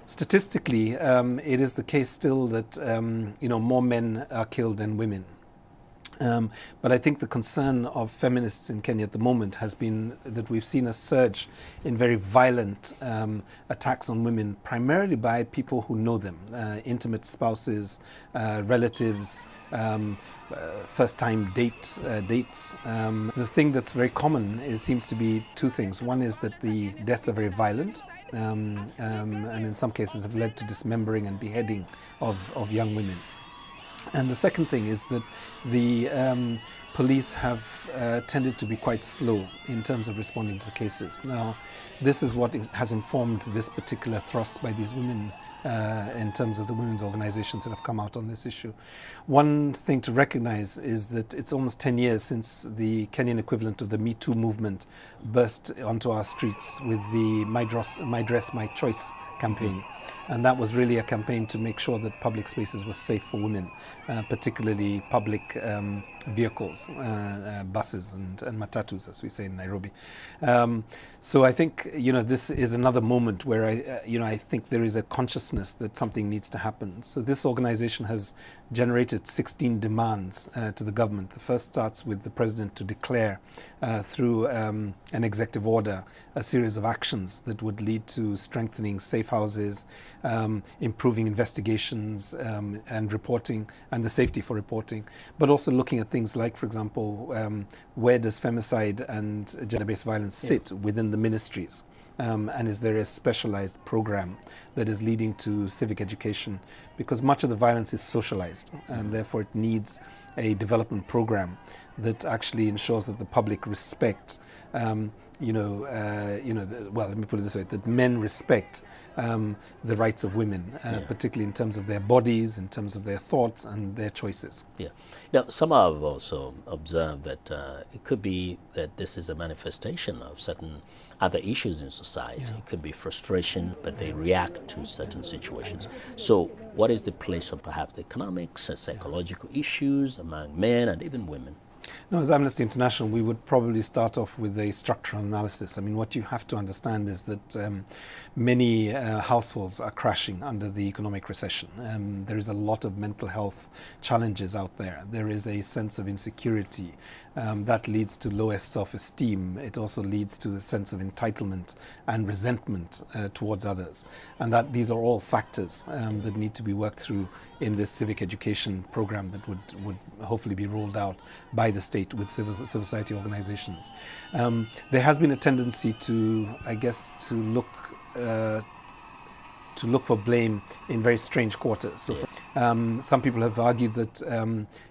Statistically, it is the case still that more men are killed than women. But I think the concern of feminists in Kenya at the moment has been that we've seen a surge in very violent attacks on women, primarily by people who know them, intimate spouses, relatives, first-time dates. The thing that's very common seems to be two things. One is that the deaths are very violent, and in some cases have led to dismembering and beheading of young women. And the second thing is that the police have tended to be quite slow in terms of responding to the cases. Now, this is what has informed this particular thrust by these women in terms of the women's organizations that have come out on this issue. One thing to recognize is that it's almost 10 years since the Kenyan equivalent of the Me Too movement burst onto our streets with the My Dress, My Choice campaign. And that was really a campaign to make sure that public spaces were safe for women, particularly public vehicles, buses and matatus, as we say in Nairobi. So I think, this is another moment where I think there is a consciousness that something needs to happen. So this organization has generated 16 demands to the government. The first starts with the president to declare through an executive order a series of actions that would lead to strengthening safe houses, improving investigations and reporting and the safety for reporting, but also looking at things like, for example, where does femicide and gender-based violence sit within the ministries? And is there a specialized program that is leading to civic education? Because much of the violence is socialized, and therefore it needs a development program that actually ensures that the public respect let me put it this way, that men respect the rights of women, particularly in terms of their bodies, in terms of their thoughts and their choices. Yeah. Now, some have also observed that it could be that this is a manifestation of certain other issues in society. It could be frustration, but they react to certain situations. So what is the place of perhaps economics and psychological issues among men and even women? No, as Amnesty International, we would probably start off with a structural analysis. I mean, what you have to understand is that many households are crashing under the economic recession. There is a lot of mental health challenges out there. There is a sense of insecurity that leads to lower self-esteem. It also leads to a sense of entitlement and resentment towards others. And that these are all factors that need to be worked through in this civic education program that would hopefully be rolled out by the state with civil society organizations. There has been a tendency to, I guess, to look for blame in very strange quarters. So some people have argued that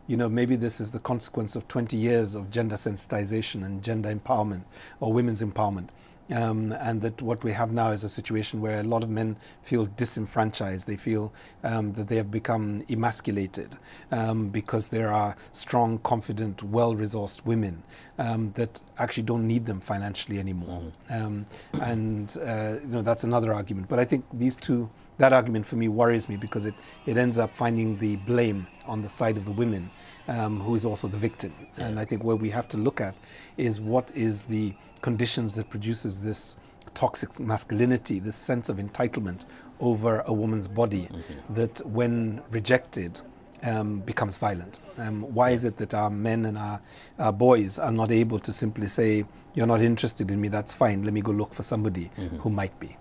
maybe this is the consequence of 20 years of gender sensitization and gender empowerment or women's empowerment. And that what we have now is a situation where a lot of men feel disenfranchised. They feel that they have become emasculated because there are strong, confident, well-resourced women that actually don't need them financially anymore. That's another argument. But I think that argument for me worries me because it ends up finding the blame on the side of the women, who is also the victim. And I think what we have to look at is what is the conditions that produces this toxic masculinity, this sense of entitlement over a woman's body that when rejected becomes violent. Why is it that our men and our boys are not able to simply say, you're not interested in me, that's fine, let me go look for somebody who might be?